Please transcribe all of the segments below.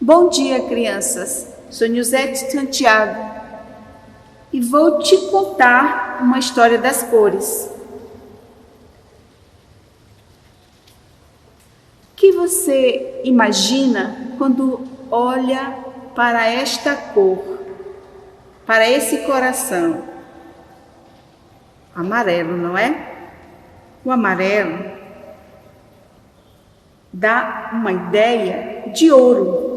Bom dia, crianças. Sou Nilzete Santiago e vou te contar uma história das cores. O que você imagina quando olha para esta cor, para esse coração? Amarelo, não é? O amarelo dá uma ideia de ouro.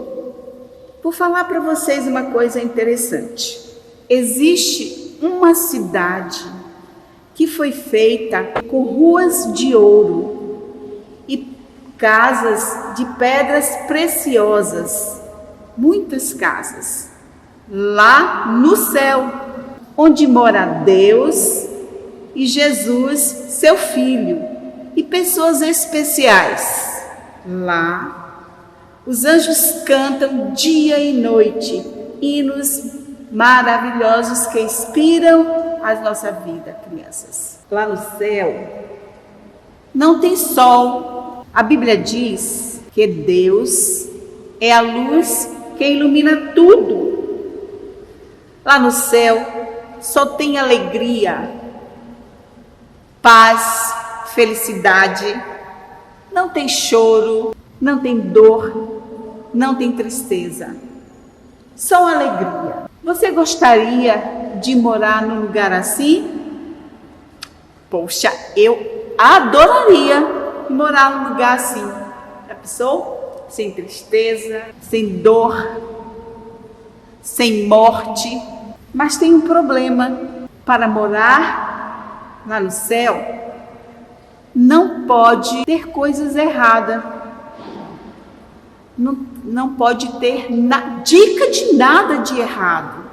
Vou falar para vocês uma coisa interessante. Existe uma cidade que foi feita com ruas de ouro e casas de pedras preciosas, muitas casas, lá no céu, onde mora Deus e Jesus, seu Filho, e pessoas especiais. Lá, os anjos cantam dia e noite, hinos maravilhosos que inspiram a nossa vida, crianças. Lá no céu, não tem sol. A Bíblia diz que Deus é a luz que ilumina tudo. Lá no céu, só tem alegria, paz, felicidade. Não tem choro, não tem dor, não tem tristeza, só alegria. Você gostaria de morar num lugar assim? Poxa, eu adoraria morar num lugar assim. Já pensou? Sem tristeza, sem dor, sem morte. Mas tem um problema. Para morar lá no céu, não pode ter coisas erradas. Não pode ter dica de nada de errado.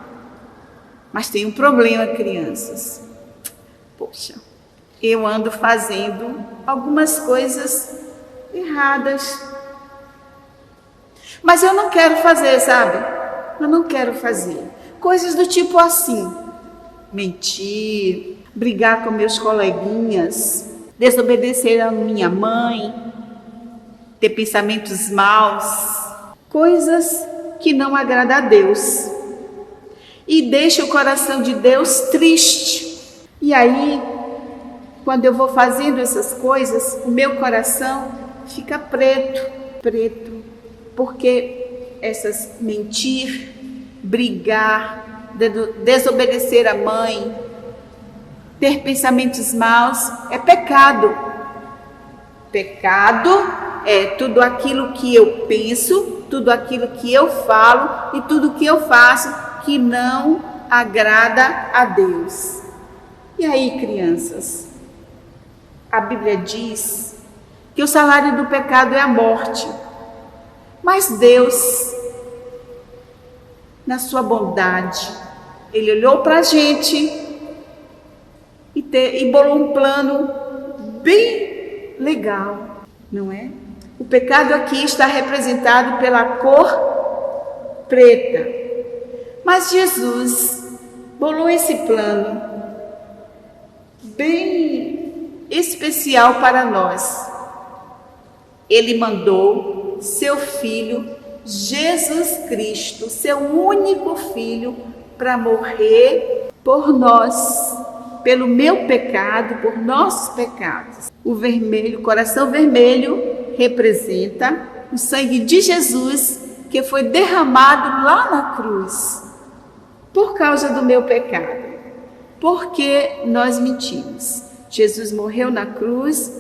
Mas tem um problema, crianças. Poxa, eu ando fazendo algumas coisas erradas. Mas eu não quero fazer, sabe? Eu não quero fazer. Coisas do tipo assim: mentir, brigar com meus coleguinhas, desobedecer a minha mãe, ter pensamentos maus, coisas que não agradam a Deus e deixa o coração de Deus triste. E aí, quando eu vou fazendo essas coisas, o meu coração fica preto, porque essas mentir, brigar, desobedecer a mãe, ter pensamentos maus é pecado. Pecado é tudo aquilo que eu penso, tudo aquilo que eu falo e tudo que eu faço que não agrada a Deus. E aí, crianças, a Bíblia diz que o salário do pecado é a morte. Mas Deus, na sua bondade, Ele olhou para a gente e bolou um plano bem legal, não é? O pecado aqui está representado pela cor preta. Mas Jesus bolou esse plano bem especial para nós. Ele mandou seu Filho, Jesus Cristo, seu único Filho, para morrer por nós, pelo meu pecado, por nossos pecados. O vermelho, o coração vermelho, representa o sangue de Jesus que foi derramado lá na cruz por causa do meu pecado. Porque nós mentimos. Jesus morreu na cruz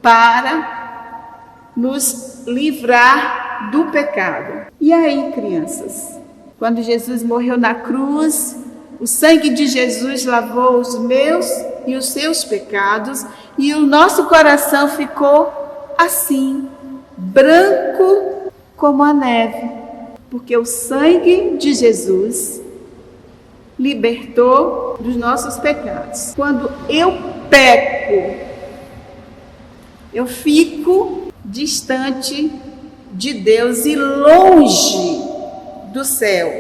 para nos livrar do pecado. E aí, crianças, quando Jesus morreu na cruz, o sangue de Jesus lavou os meus e os seus pecados e o nosso coração ficou assim, branco como a neve, porque o sangue de Jesus libertou dos nossos pecados. Quando eu peco, eu fico distante de Deus e longe do céu,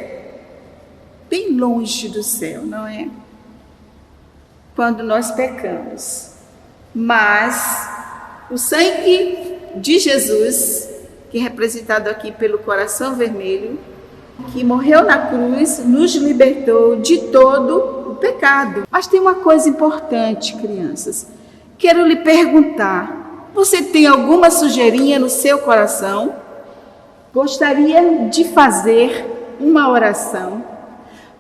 bem longe do céu, não é? Quando nós pecamos. Mas o sangue de Jesus, que é representado aqui pelo coração vermelho, que morreu na cruz, nos libertou de todo o pecado. Mas tem uma coisa importante, crianças. Quero lhe perguntar, você tem alguma sujeirinha no seu coração? Gostaria de fazer uma oração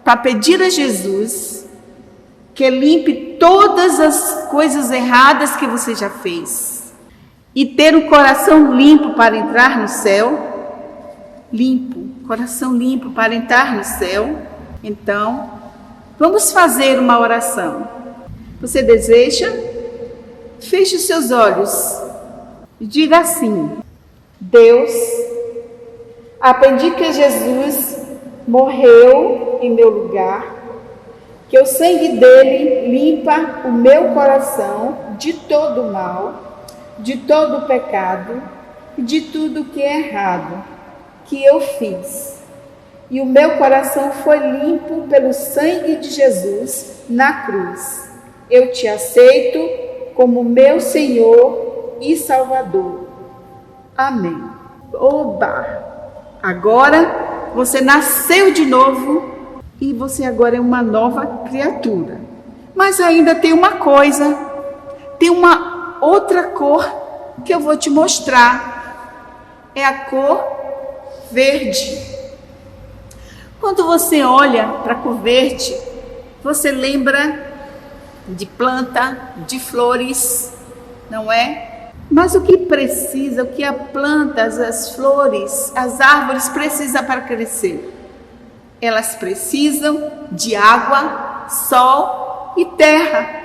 para pedir a Jesus que limpe todas as coisas erradas que você já fez e ter o coração limpo para entrar no céu? Coração limpo para entrar no céu. Então, vamos fazer uma oração. Você deseja? Feche os seus olhos e diga assim: Deus, aprendi que Jesus morreu em meu lugar, que o sangue dele limpa o meu coração de todo o mal, de todo o pecado e de tudo que é errado que eu fiz. E o meu coração foi limpo pelo sangue de Jesus na cruz. Eu te aceito como meu Senhor e Salvador. Amém. Oba! Agora você nasceu de novo e você agora é uma nova criatura. Mas ainda tem uma coisa, tem uma outra cor que eu vou te mostrar. É a cor verde. Quando você olha para a cor verde, você lembra de planta, de flores, não é? Mas o que precisa, o que a planta, as flores, as árvores precisam para crescer? Elas precisam de água, sol e terra.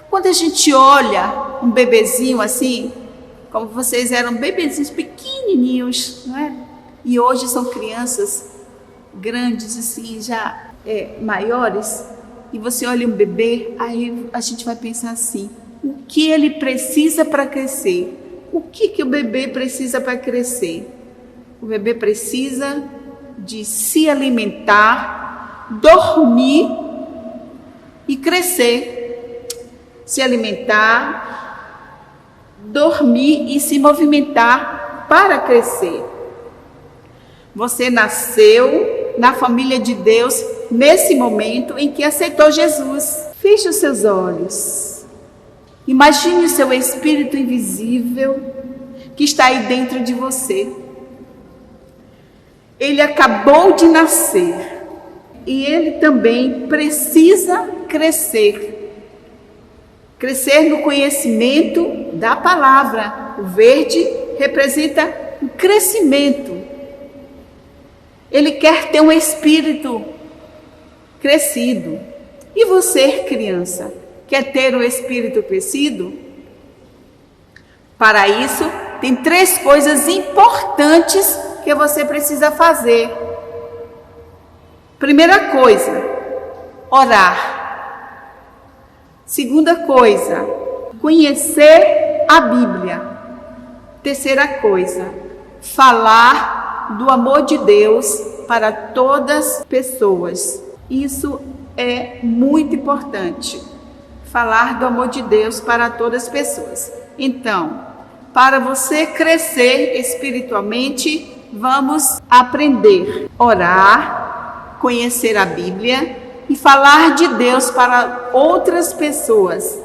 Quando a gente olha um bebezinho assim, como vocês eram bebezinhos pequenininhos, não é? E hoje são crianças grandes assim, já maiores, e você olha um bebê, aí a gente vai pensar assim: o que ele precisa para crescer? O que o bebê precisa para crescer? O bebê precisa de se alimentar, dormir e crescer. Se alimentar, dormir e se movimentar para crescer. Você nasceu na família de Deus nesse momento em que aceitou Jesus. Feche os seus olhos. Imagine o seu espírito invisível que está aí dentro de você. Ele acabou de nascer e ele também precisa crescer. Crescer no conhecimento da palavra. O verde representa o crescimento. Ele quer ter um espírito crescido. E você, criança, quer ter um espírito crescido? Para isso, tem 3 coisas importantes que você precisa fazer. Primeira coisa, orar. Segunda coisa, conhecer a Bíblia. Terceira coisa, falar do amor de Deus para todas as pessoas. Isso é muito importante. Falar do amor de Deus para todas as pessoas. Então, para você crescer espiritualmente, vamos aprender a orar, conhecer a Bíblia e falar de Deus para outras pessoas.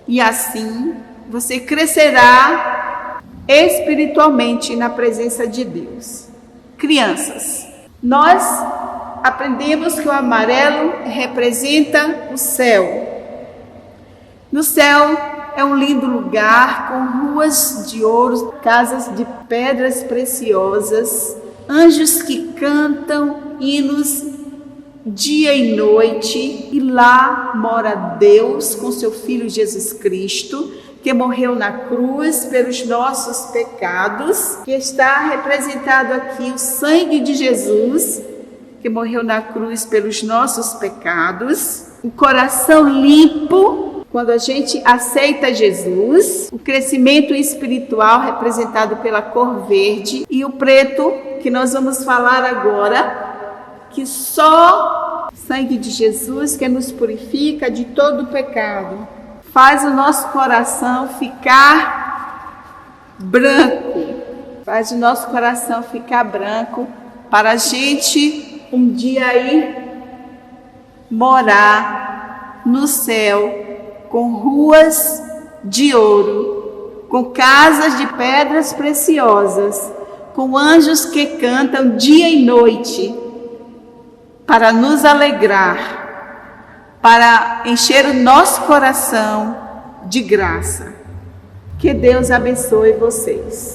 E assim, você crescerá espiritualmente na presença de Deus. Crianças, nós aprendemos que o amarelo representa o céu. No céu é um lindo lugar com ruas de ouro, casas de pedras preciosas, anjos que cantam hinos dia e noite, e lá mora Deus com seu Filho Jesus Cristo, que morreu na cruz pelos nossos pecados, que está representado aqui o sangue de Jesus, que morreu na cruz pelos nossos pecados, o coração limpo, quando a gente aceita Jesus, o crescimento espiritual representado pela cor verde, e o preto, que nós vamos falar agora, que só o sangue de Jesus que nos purifica de todo o pecado, faz o nosso coração ficar branco, Faz o nosso coração ficar branco para a gente um dia aí morar no céu com ruas de ouro, com casas de pedras preciosas, com anjos que cantam dia e noite para nos alegrar, para encher o nosso coração de graça. Que Deus abençoe vocês.